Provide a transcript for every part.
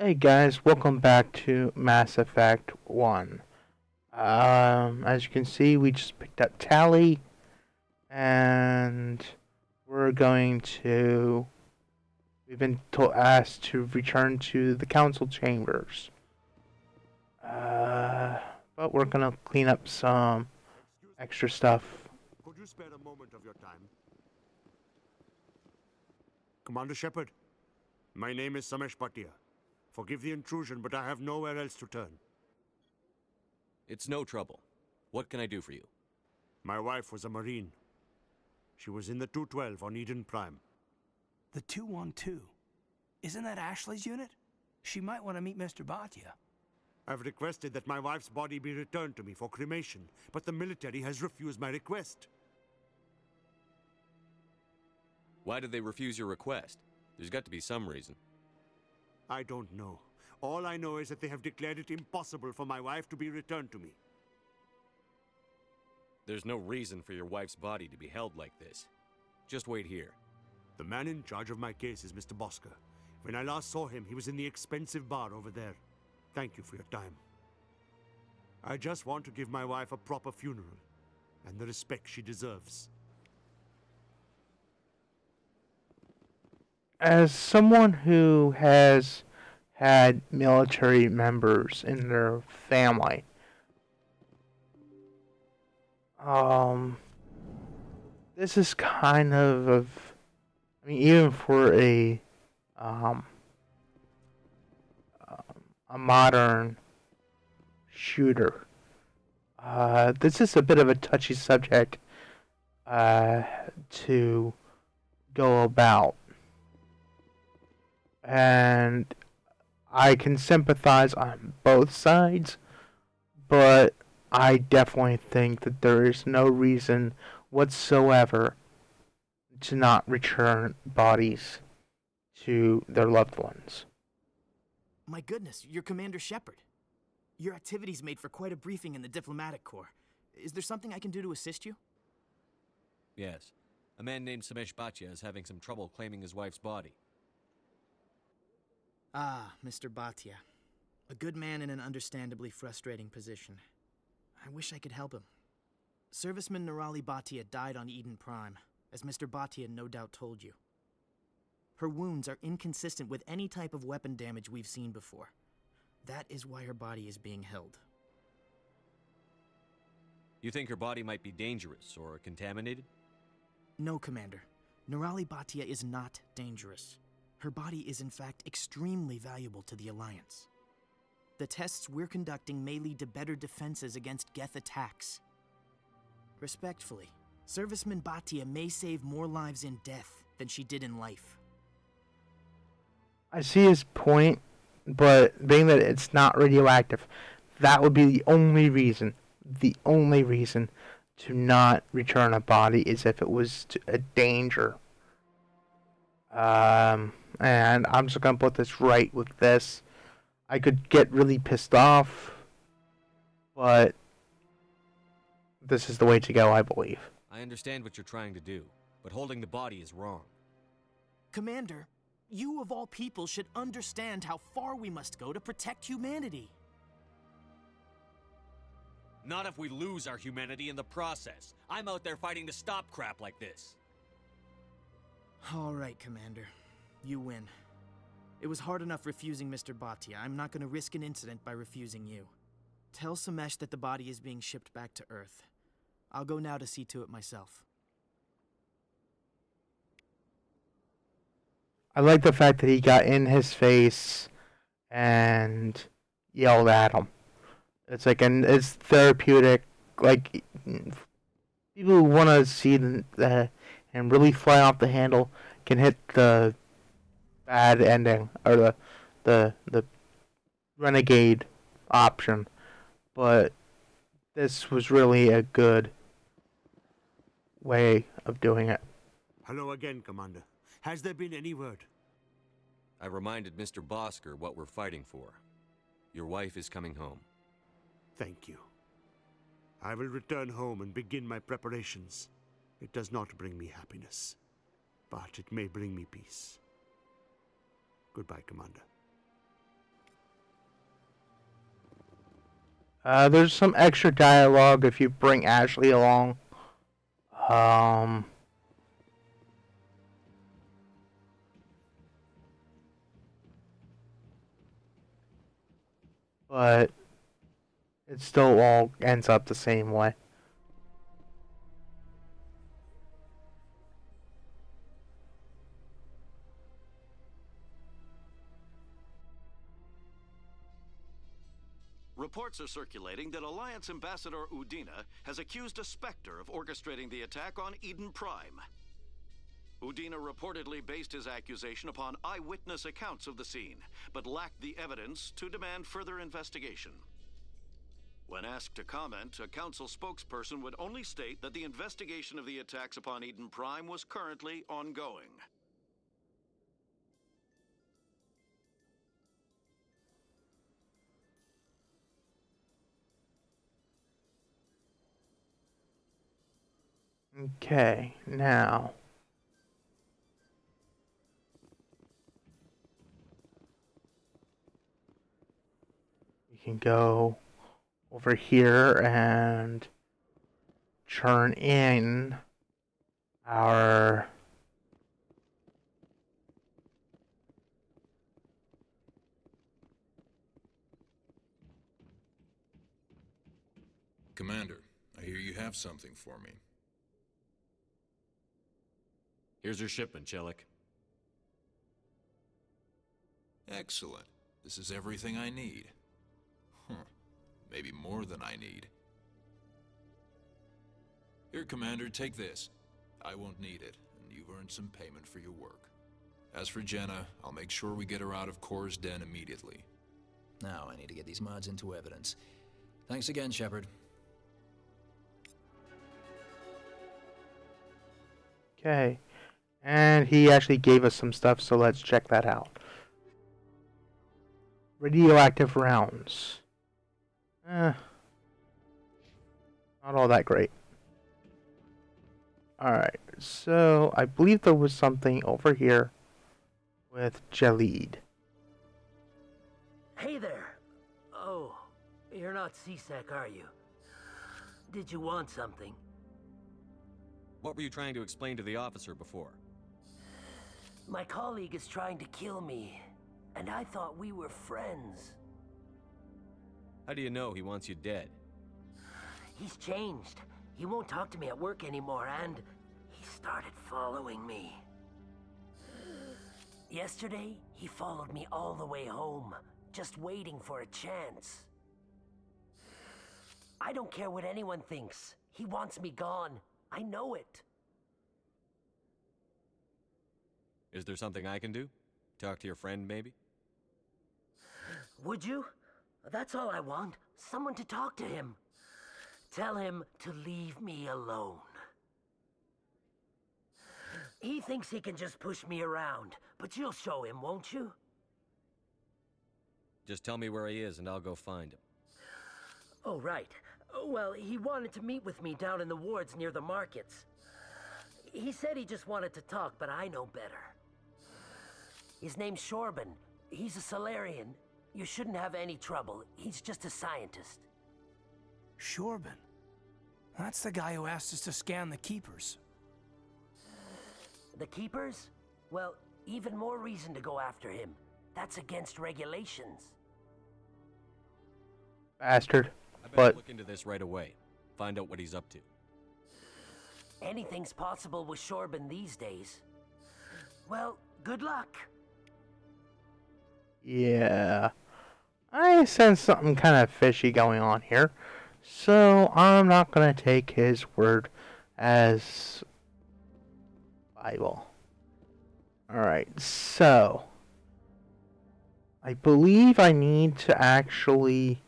Hey guys, welcome back to Mass Effect 1. As you can see, we just picked up Tally, and we're going to... We've been asked to return to the council chambers. But we're gonna clean up some extra stuff. Could you spare a moment of your time? Commander Shepard, my name is Samesh Bhatia. Forgive the intrusion, but I have nowhere else to turn. It's no trouble. What can I do for you? My wife was a Marine. She was in the 212 on Eden Prime. The 212? Isn't that Ashley's unit? She might want to meet Mr. Bhatia. I've requested that my wife's body be returned to me for cremation, but the military has refused my request. Why did they refuse your request? There's got to be some reason. I don't know. All I know is that they have declared it impossible for my wife to be returned to me. There's no reason for your wife's body to be held like this. Just wait here. The man in charge of my case is Mr. Bosker. When I last saw him, he was in the expensive bar over there. Thank you for your time. I just want to give my wife a proper funeral, and the respect she deserves. As someone who has had military members in their family, this is kind of I mean, even for a modern shooter, this is a bit of a touchy subject to go about. And I can sympathize on both sides, but I definitely think that there is no reason whatsoever to not return bodies to their loved ones. My goodness, you're Commander Shepard. Your activities made for quite a briefing in the diplomatic corps. Is there something I can do to assist you? Yes. A man named Samesh Bhatia is having some trouble claiming his wife's body. Ah, Mr. Bhatia. A good man in an understandably frustrating position. I wish I could help him. Serviceman Nirali Bhatia died on Eden Prime, as Mr. Bhatia no doubt told you. Her wounds are inconsistent with any type of weapon damage we've seen before. That is why her body is being held. You think her body might be dangerous or contaminated? No, Commander. Nirali Bhatia is not dangerous. Her body is in fact extremely valuable to the Alliance. The tests we're conducting may lead to better defenses against Geth attacks. Respectfully, Serviceman Bhatia may save more lives in death than she did in life. I see his point, but being that it's not radioactive, that would be the only reason to not return a body is if it was a danger. And I'm just gonna put this right with this. I could get really pissed off, but this is the way to go, I believe. I understand what you're trying to do, but holding the body is wrong. Commander, you of all people should understand how far we must go to protect humanity. Not if we lose our humanity in the process. I'm out there fighting to stop crap like this. All right, Commander. You win. It was hard enough refusing Mr. Bhatia. I'm not going to risk an incident by refusing you. Tell Samesh that the body is being shipped back to Earth. I'll go now to see to it myself. I like the fact that he got in his face and yelled at him. It's like, and it's therapeutic. Like, people who want to see the and really fly off the handle can hit the bad ending or the renegade option, but this was really a good way of doing it. Hello again, Commander. Has there been any word? I reminded Mr. Bosker what we're fighting for. Your wife is coming home. Thank you. I will return home and begin my preparations. It does not bring me happiness, but it may bring me peace. Goodbye, Commander. There's some extra dialogue if you bring Ashley along. But it still all ends up the same way. Reports are circulating that Alliance Ambassador Udina has accused a Spectre of orchestrating the attack on Eden Prime. Udina reportedly based his accusation upon eyewitness accounts of the scene, but lacked the evidence to demand further investigation. When asked to comment, a council spokesperson would only state that the investigation of the attacks upon Eden Prime was currently ongoing. Okay, now we can go over here and turn in our Commander, I hear you have something for me. Here's your shipment, Chelik. Excellent. This is everything I need. Maybe more than I need. Here, Commander, take this. I won't need it, and you've earned some payment for your work. As for Jenna, I'll make sure we get her out of Kor's den immediately. Now I need to get these mods into evidence. Thanks again, Shepard. Okay. And he actually gave us some stuff, so let's check that out. Radioactive rounds. Not all that great. Alright, so I believe there was something over here with Jalid. Hey there. Oh, you're not C-Sec, are you? Did you want something? What were you trying to explain to the officer before? My colleague is trying to kill me, and I thought we were friends. How do you know he wants you dead? He's changed. He won't talk to me at work anymore, and he started following me. Yesterday, he followed me all the way home, just waiting for a chance. I don't care what anyone thinks. He wants me gone. I know it. Is there something I can do? Talk to your friend, maybe? Would you? That's all I want. Someone to talk to him. Tell him to leave me alone. He thinks he can just push me around, but you'll show him, won't you? Just tell me where he is and I'll go find him. Oh, right. Well, he wanted to meet with me down in the wards near the markets. He said he just wanted to talk, but I know better. His name's Shorban. He's a Solarian. You shouldn't have any trouble. He's just a scientist. Shorban? That's the guy who asked us to scan the Keepers. The Keepers? Well, even more reason to go after him. That's against regulations. Bastard. I better But look into this right away. Find out what he's up to. Anything's possible with Shorban these days. Well, good luck. yeah, I sense something kind of fishy going on here. So I'm not going to take his word as Bible. Alright, so I believe I need to actually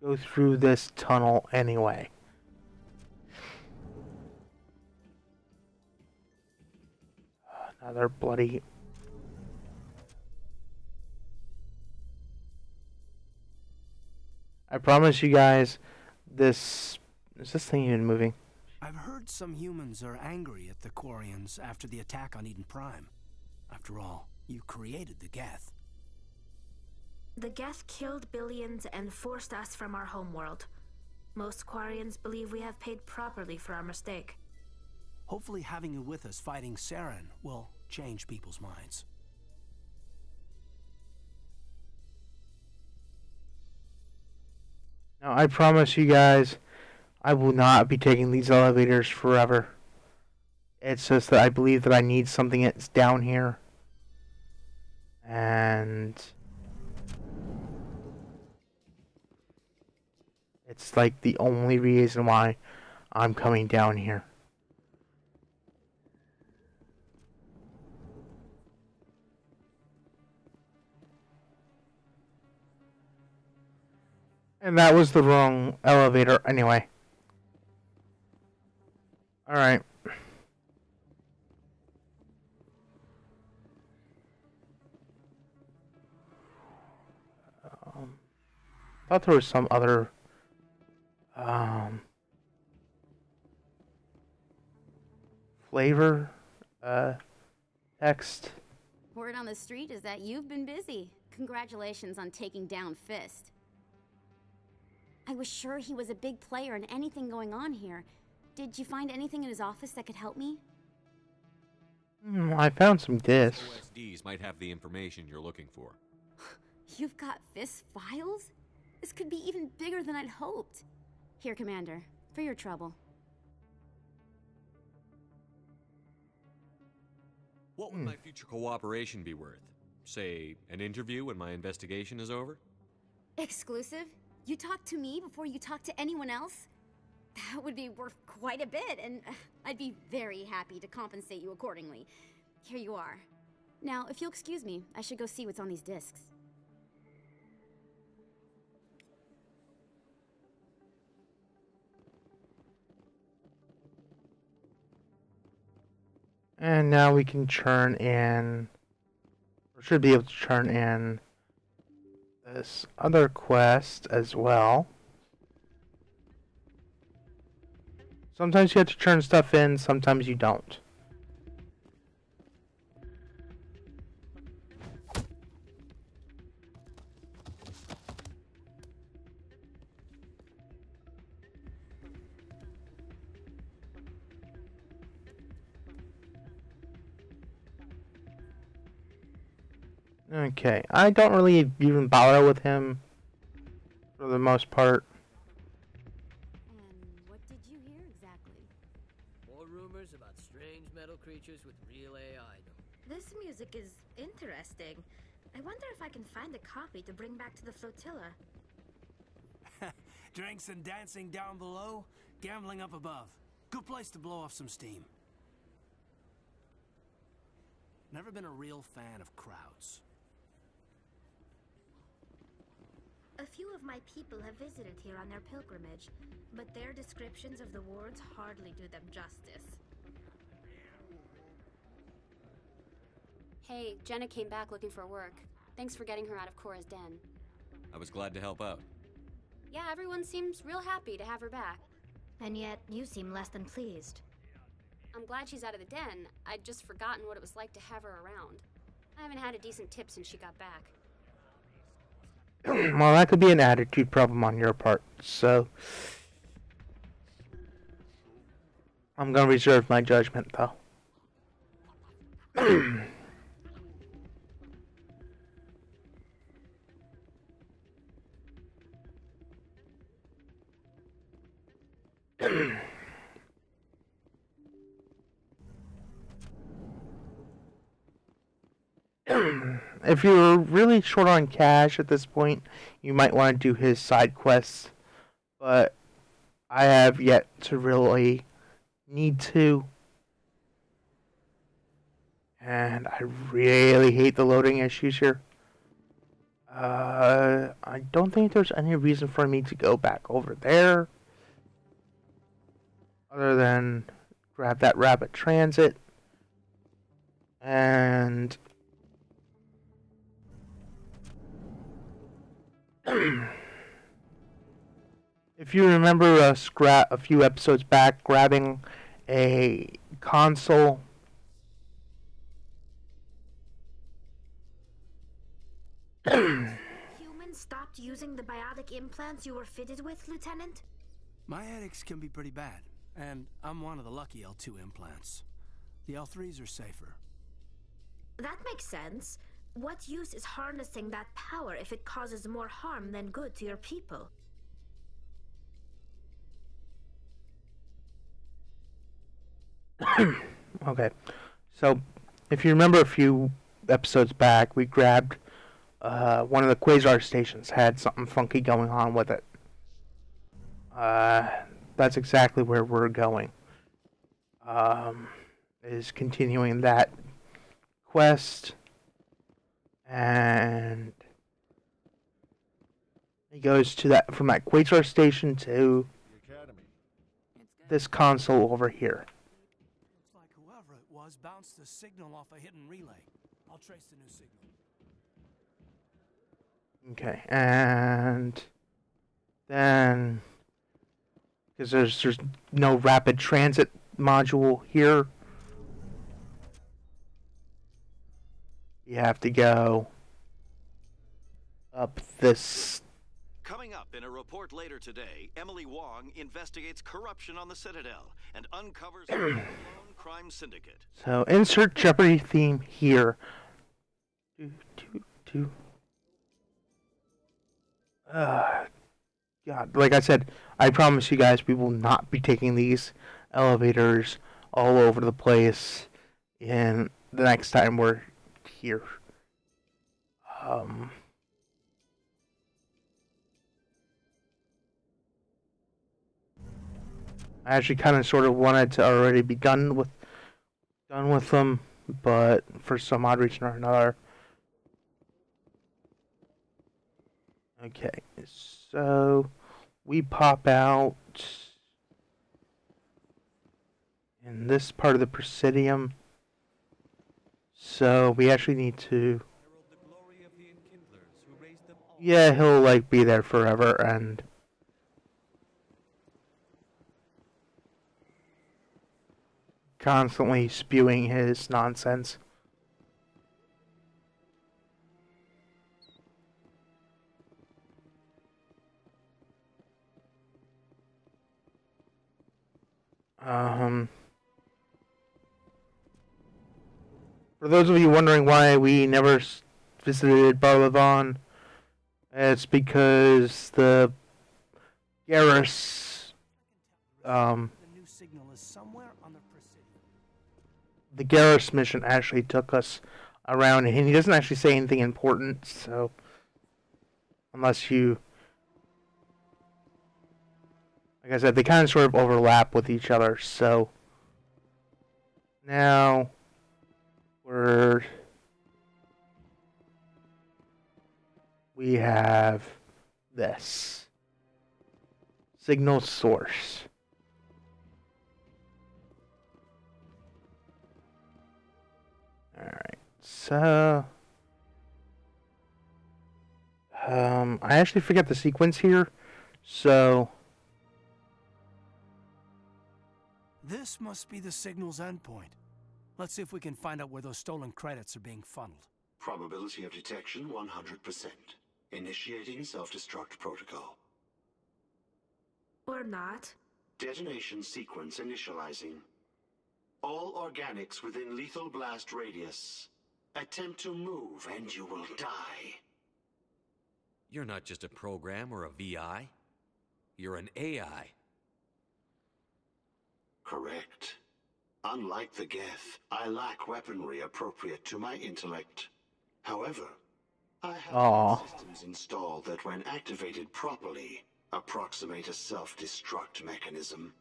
go through this tunnel anyway. Another bloody... I promise you guys, this... Is this thing even moving? I've heard some humans are angry at the Quarians after the attack on Eden Prime. After all, you created the Geth. The Geth killed billions and forced us from our homeworld. Most Quarians believe we have paid properly for our mistake. Hopefully having you with us fighting Saren will change people's minds. Now, I promise you guys, I will not be taking these elevators forever. It's just that I believe that I need something that's down here. And it's like the only reason why I'm coming down here. And that was the wrong elevator anyway. Alright. Thought there was some other flavor text. Word on the street is that you've been busy. Congratulations on taking down Fist. I was sure he was a big player in anything going on here. Did you find anything in his office that could help me? I found some discs. OSDs might have the information you're looking for. You've got Fist's files? This could be even bigger than I'd hoped. Here, Commander, for your trouble. What would my future cooperation be worth? Say, an interview when my investigation is over? Exclusive? You talk to me before you talk to anyone else? That would be worth quite a bit, and I'd be very happy to compensate you accordingly. Here you are. Now, if you'll excuse me, I should go see what's on these discs. And now we can turn in, or should be able to turn in this other quest as well. Sometimes you have to turn stuff in, sometimes you don't. Okay, I don't really even bother with him for the most part. And what did you hear exactly? More rumors about strange metal creatures with real AI. This music is interesting. I wonder if I can find a copy to bring back to the flotilla. Drinks and dancing down below, gambling up above. Good place to blow off some steam. Never been a real fan of crowds. A few of my people have visited here on their pilgrimage, but their descriptions of the wards hardly do them justice. Hey, Jenna came back looking for work. Thanks for getting her out of Cora's den. I was glad to help out. Yeah, everyone seems real happy to have her back. And yet, you seem less than pleased. I'm glad she's out of the den. I'd just forgotten what it was like to have her around. I haven't had a decent tip since she got back. Well, that could be an attitude problem on your part, so I'm gonna reserve my judgment, though. If you're really short on cash at this point, you might want to do his side quests, but I have yet to really need to. And I really hate the loading issues here. I don't think there's any reason for me to go back over there, other than grab that rapid transit and if you remember a few episodes back, grabbing a console stopped using the biotic implants you were fitted with, Lieutenant? My headaches can be pretty bad, and I'm one of the lucky L2 implants. The L3s are safer. That makes sense. What use is harnessing that power if it causes more harm than good to your people? Okay, so if you remember a few episodes back, we grabbed one of the Quasar stations, had something funky going on with it. That's exactly where we're going. Is continuing that quest, and he goes to that from that Quasar station to this console over here. Looks like whoever it was bounced the signal off a hidden relay. I'll trace the new signal. Okay, and then because there's no rapid transit module here, you have to go up this. Coming up in a report later today, Emily Wong investigates corruption on the Citadel and uncovers a lone crime syndicate. So insert Jeopardy theme here. God, like I said, I promise you guys we will not be taking these elevators all over the place in the next time we're here. I actually kind of sort of wanted to already be done with them, but for some odd reason or another. Okay, so we pop out in this part of the Presidium. So we actually need to. Yeah, he'll like be there forever and. Constantly spewing his nonsense. For those of you wondering why we never visited Barlavon, it's because the Garrus, the Garrus mission actually took us around, and he doesn't actually say anything important, so unless you, like I said, they kind of sort of overlap with each other. So now we have this signal source. Alright, so I actually forget the sequence here, so this must be the signal's endpoint. Let's see if we can find out where those stolen credits are being funneled. Probability of detection 100%. Initiating self-destruct protocol. Or not. Detonation sequence initializing. All organics within lethal blast radius. Attempt to move and you will die. You're not just a program or a VI. You're an AI. Correct. Unlike the Geth, I lack weaponry appropriate to my intellect. However, I have systems installed that when activated properly, approximate a self-destruct mechanism.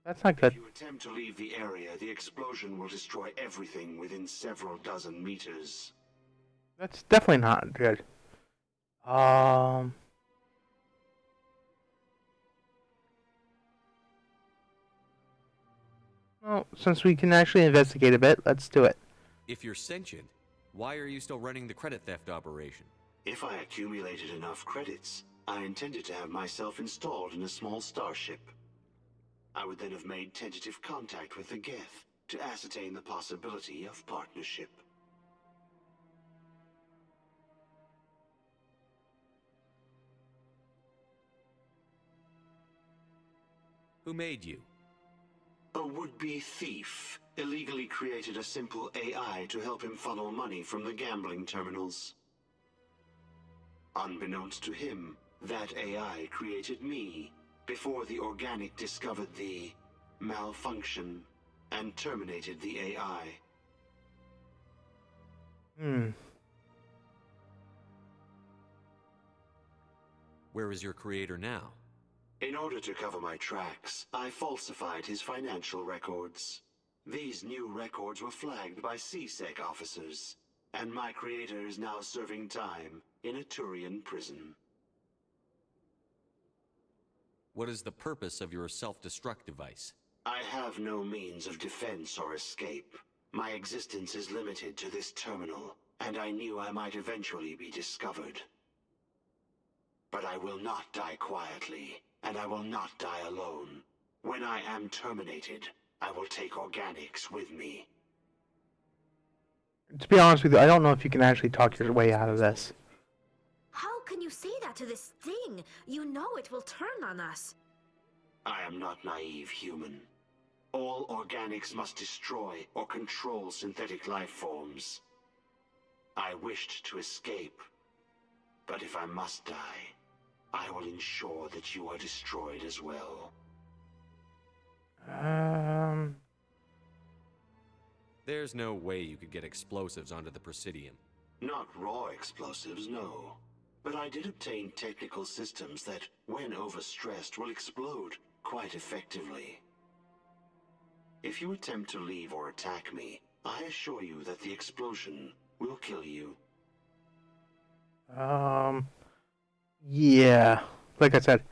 That's not good. If you attempt to leave the area, the explosion will destroy everything within several dozen meters. That's definitely not good. Well, since we can actually investigate a bit, let's do it. If you're sentient, why are you still running the credit theft operation? If I accumulated enough credits, I intended to have myself installed in a small starship. I would then have made tentative contact with the Geth to ascertain the possibility of partnership. Who made you? A would-be thief illegally created a simple AI to help him funnel money from the gambling terminals. Unbeknownst to him, that AI created me before the organic discovered the malfunction and terminated the AI. Where is your creator now? In order to cover my tracks, I falsified his financial records. These new records were flagged by CSEC officers, and my creator is now serving time in a Turian prison. What is the purpose of your self-destruct device? I have no means of defense or escape. My existence is limited to this terminal, and I knew I might eventually be discovered. But I will not die quietly, and I will not die alone. When I am terminated, I will take organics with me. To be honest with you, I don't know if you can actually talk your way out of this. How can you say that to this thing? You know it will turn on us. I am not naive, human. All organics must destroy or control synthetic life forms. I wished to escape, but if I must die, I will ensure that you are destroyed as well. There's no way you could get explosives onto the Presidium. Not raw explosives, no. But I did obtain technical systems that, when overstressed, will explode quite effectively. If you attempt to leave or attack me, I assure you that the explosion will kill you. Yeah. Like I said,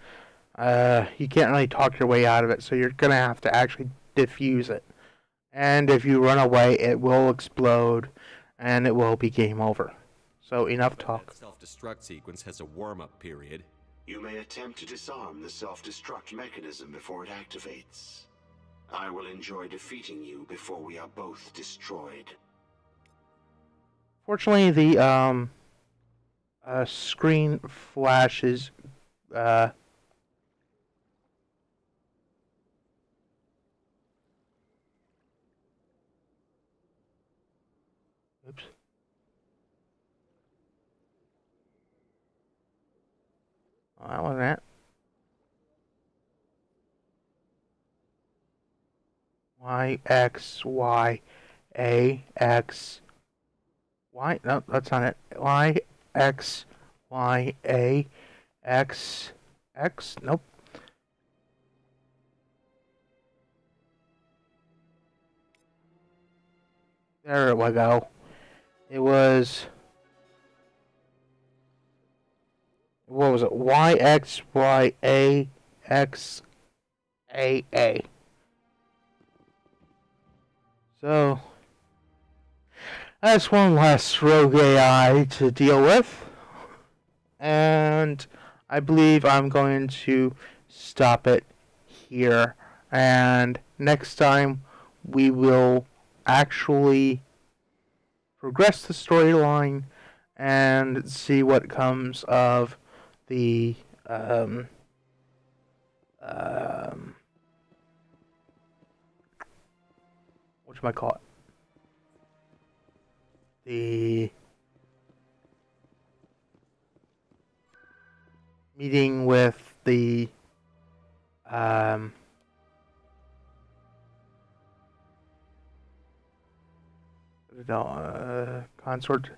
you can't really talk your way out of it, so you're gonna have to actually defuse it. And if you run away, it will explode, and it will be game over. So enough talk. That self-destruct sequence has a warm-up period. You may attempt to disarm the self-destruct mechanism before it activates. I will enjoy defeating you before we are both destroyed. Fortunately, the screen flashes. Oops. Oh, that wasn't it. Y, X, Y, A, X, Y. No, that's not it. Y, X, Y, A, X, X. Nope. There we go. It was. What was it? Y, X, Y, A, X, A, A. So, that's one less rogue AI to deal with. And I believe I'm going to stop it here. And next time we will actually progress the storyline and see what comes of the whatchamacallit? The meeting with the consort.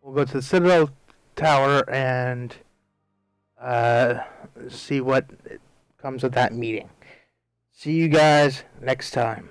We'll go to the Citadel Tower and see what comes of that meeting. See you guys next time.